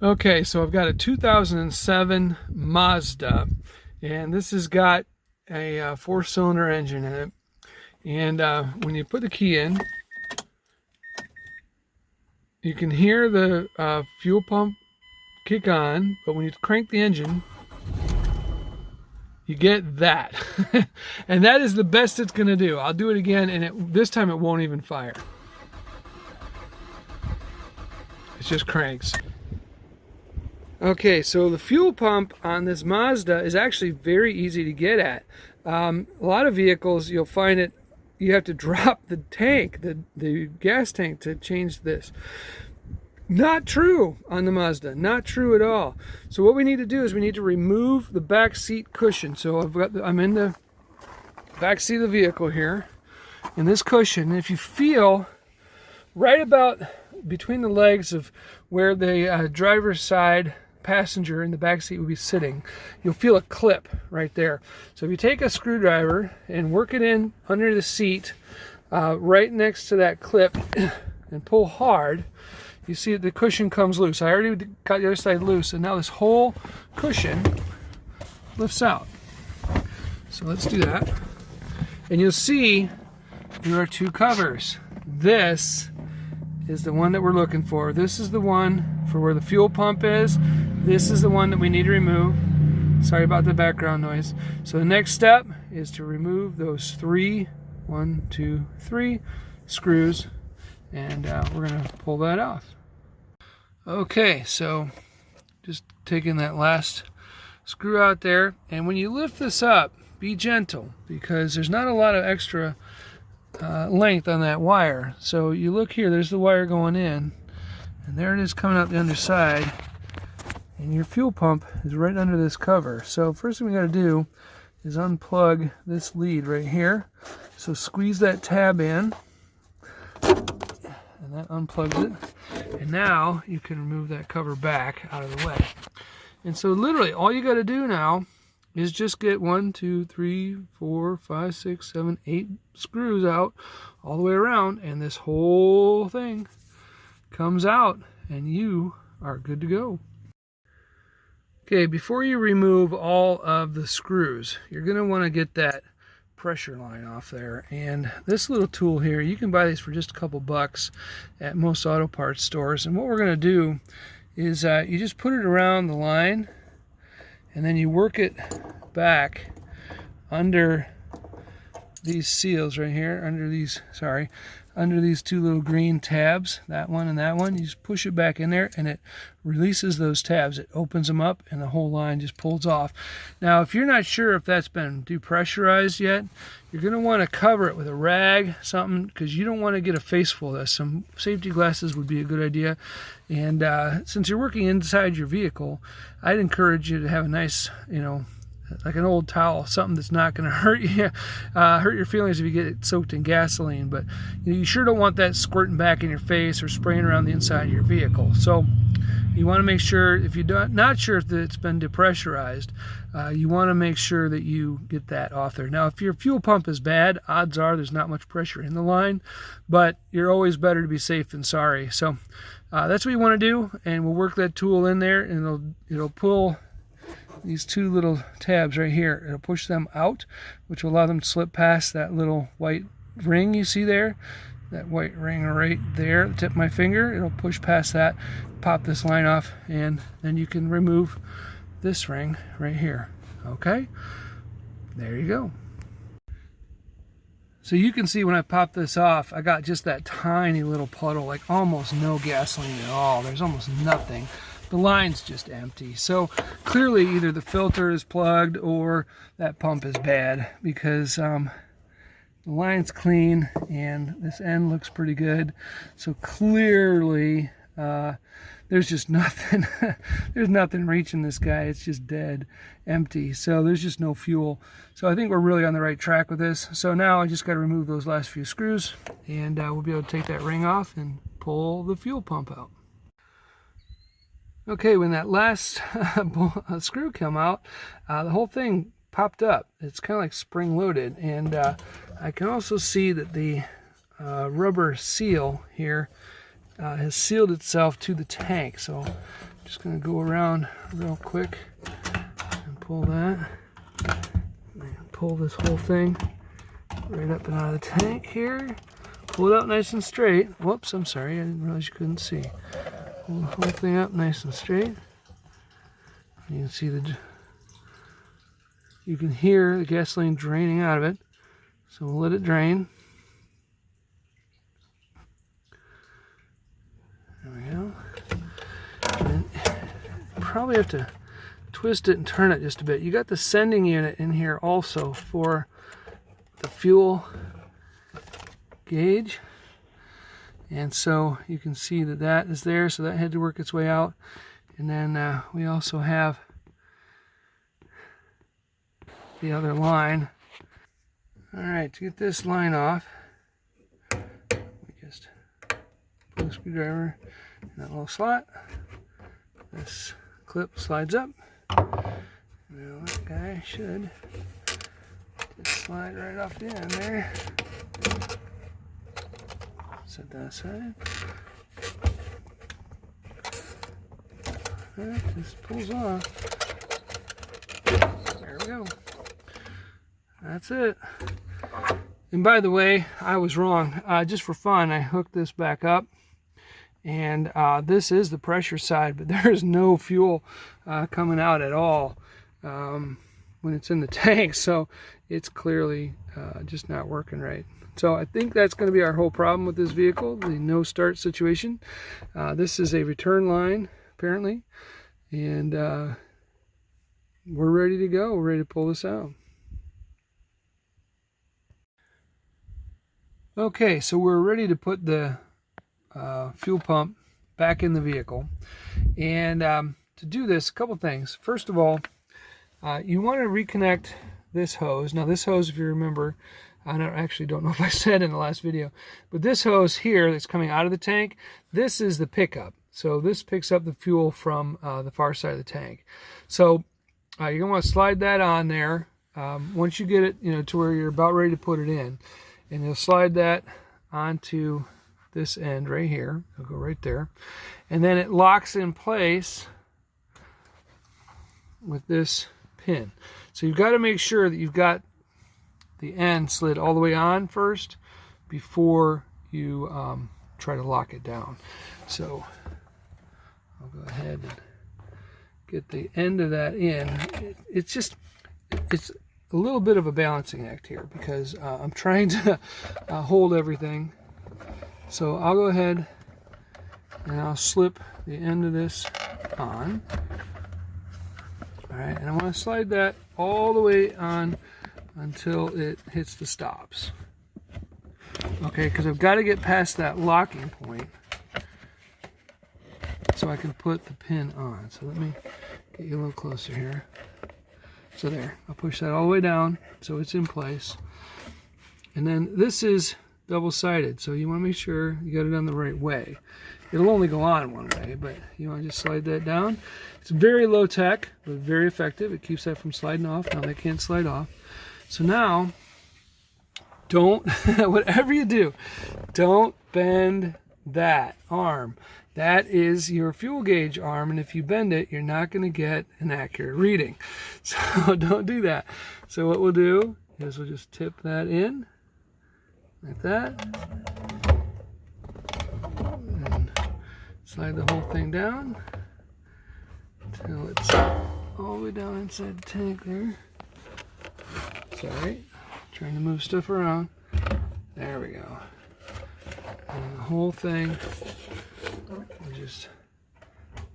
Okay, so I've got a 2007 Mazda, and this has got a four-cylinder engine in it. And when you put the key in, you can hear the fuel pump kick on, but when you crank the engine, you get that. And that is the best it's going to do. I'll do it again, and this time it won't even fire. It just cranks. Okay, so the fuel pump on this Mazda is actually very easy to get at. A lot of vehicles, you'll find it, you have to drop the tank, the gas tank, to change this. Not true on the Mazda, not true at all. So what we need to do is we need to remove the back seat cushion. So I'm in the back seat of the vehicle here, and this cushion, and if you feel right about between the legs of where the driver's side passenger in the back seat would be sitting, you'll feel a clip right there. So if you take a screwdriver and work it in under the seat, right next to that clip, and pull hard, you see the cushion comes loose. I already got the other side loose, and now this whole cushion lifts out. So let's do that. And you'll see there are two covers. This is the one that we're looking for. This is the one for where the fuel pump is. This is the one that we need to remove. Sorry about the background noise. So the next step is to remove those three, 1, 2, 3 screws, and we're going to pull that off. Okay, so just taking that last screw out there, and when you lift this up, be gentle, because there's not a lot of extra length on that wire. So you look here, there's the wire going in, and there it is coming out the underside, and your fuel pump is right under this cover. So first thing we got to do is unplug this lead right here. So squeeze that tab in, and that unplugs it, and now you can remove that cover back out of the way. And so literally all you got to do now is just get 1, 2, 3, 4, 5, 6, 7, 8 screws out all the way around, and this whole thing comes out, and you are good to go. Okay, before you remove all of the screws, you're going to want to get that pressure line off there. And this little tool here, you can buy these for just a couple bucks at most auto parts stores. And what we're going to do is you just put it around the line, and then you work it back under these seals right here, under these two little green tabs, that one and that one. You just push it back in there, and it releases those tabs. It opens them up, and the whole line just pulls off. Now, if you're not sure if that's been depressurized yet, you're going to want to cover it with a rag, something, because you don't want to get a face full of this. Some safety glasses would be a good idea. And since you're working inside your vehicle, I'd encourage you to have a nice, like an old towel, something that's not going to hurt you, hurt your feelings if you get it soaked in gasoline. But you sure don't want that squirting back in your face or spraying around the inside of your vehicle. So you want to make sure, if you're not sure if it's been depressurized, you want to make sure that you get that off there. Now, if your fuel pump is bad, odds are there's not much pressure in the line, but you're always better to be safe than sorry. So that's what you want to do, and we'll work that tool in there, and it'll pull these two little tabs right here. It'll push them out, which will allow them to slip past that little white ring you see there. That white ring right there, the tip of my finger, it'll push past that, pop this line off, and then you can remove this ring right here. Okay, there you go. So you can see when I pop this off, I got just that tiny little puddle, like almost no gasoline at all. There's almost nothing. The line's just empty. So clearly either the filter is plugged or that pump is bad, because the line's clean and this end looks pretty good. So clearly there's just nothing. There's nothing reaching this guy. It's just dead, empty. So there's just no fuel. So I think we're really on the right track with this. So now I just got to remove those last few screws, and we'll be able to take that ring off and pull the fuel pump out. Okay, when that last screw came out, the whole thing popped up. It's kind of like spring-loaded, and I can also see that the rubber seal here has sealed itself to the tank. So Just going to go around real quick and pull that. And pull this whole thing right up and out of the tank here. Pull it out nice and straight. Whoops, I'm sorry, I didn't realize you couldn't see. Pull the whole thing up nice and straight. You can see you can hear the gasoline draining out of it. So we'll let it drain. There we go. And you probably have to twist it and turn it just a bit. You got the sending unit in here also for the fuel gauge. And so you can see that that is there, so that had to work its way out. And then we also have the other line. All right, to get this line off, we just pull the screwdriver in that little slot. This clip slides up. Now that guy should just slide right off the end there. Set that aside. That just pulls off. There we go. That's it. And by the way, I was wrong. Just for fun, I hooked this back up. And this is the pressure side, but there is no fuel coming out at all when it's in the tank. So it's clearly just not working right. So I think that's going to be our whole problem with this vehicle, the no start situation. This is a return line, apparently. And we're ready to go. We're ready to pull this out. Okay, so we're ready to put the fuel pump back in the vehicle. And to do this, a couple things. First of all, you want to reconnect this hose. Now this hose, if you remember, I actually don't know if I said in the last video, but this hose here that's coming out of the tank, this is the pickup. So this picks up the fuel from the far side of the tank. So you're going to want to slide that on there once you get it to where you're about ready to put it in. And you'll slide that onto this end right here. It'll go right there. And then it locks in place with this pin. So you've got to make sure that you've got the end slid all the way on first before you try to lock it down. So I'll go ahead and get the end of that in. It's a little bit of a balancing act here because I'm trying to hold everything. So I'll go ahead and I'll slip the end of this on. All right, and I want to slide that all the way on until it hits the stops. Okay, because I've got to get past that locking point so I can put the pin on. So let me get you a little closer here. So there, I'll push that all the way down so it's in place. And then this is double-sided, so you want to make sure you got it on the right way. It'll only go on one way, but you want to just slide that down. It's very low tech, but very effective. It keeps that from sliding off. Now they can't slide off. So now, don't, whatever you do, don't bend that arm. That is your fuel gauge arm, and if you bend it, you're not going to get an accurate reading. So don't do that. So what we'll do is we'll just tip that in, like that, and slide the whole thing down until it's all the way down inside the tank there. Sorry, trying to move stuff around. There we go. And the whole thing will just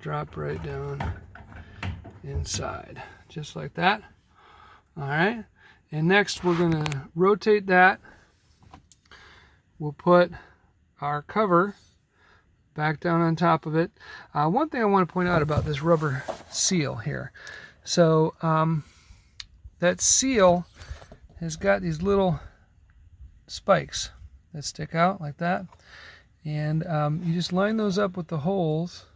drop right down inside, just like that. All right, and next we're going to rotate that. We'll put our cover back down on top of it. One thing I want to point out about this rubber seal here. So that seal has got these little spikes that stick out like that. And you just line those up with the holes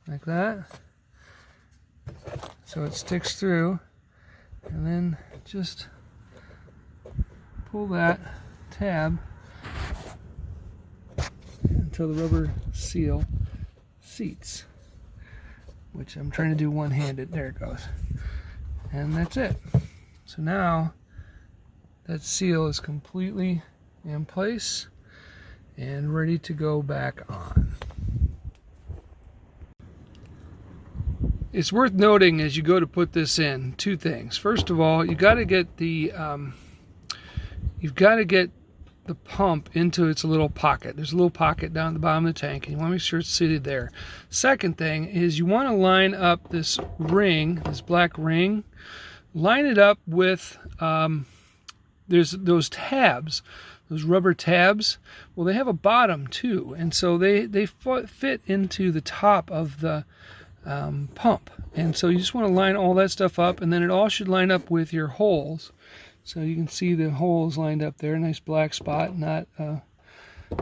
like that. So it sticks through. And then just pull that tab until the rubber seal seats. which I'm trying to do one-handed. There it goes. And that's it. So now that seal is completely in place and ready to go back on. It's worth noting as you go to put this in, two things. First of all, you got to get the pump into its little pocket. There's a little pocket down at the bottom of the tank, and you want to make sure it's seated there. Second thing is you want to line up this ring, this black ring, line it up with, there's those tabs, those rubber tabs. Well, they have a bottom too, and so they fit into the top of the pump. And so you just want to line all that stuff up, and then it all should line up with your holes. So you can see the holes lined up there, nice black spot, not a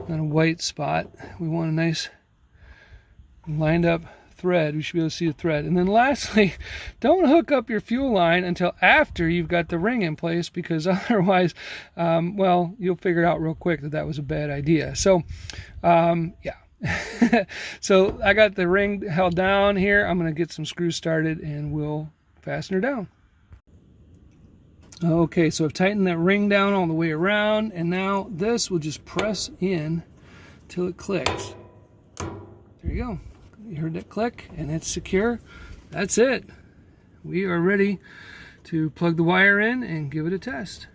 white spot. We want a nice lined up thread. We should be able to see the thread. And then lastly, don't hook up your fuel line until after you've got the ring in place, because otherwise, well, you'll figure it out real quick that was a bad idea. So, yeah. So I got the ring held down here. I'm going to get some screws started and we'll fasten her down. Okay, so I've tightened that ring down all the way around, and now this will just press in till it clicks. There you go. You heard that click, and it's secure. That's it. We are ready to plug the wire in and give it a test.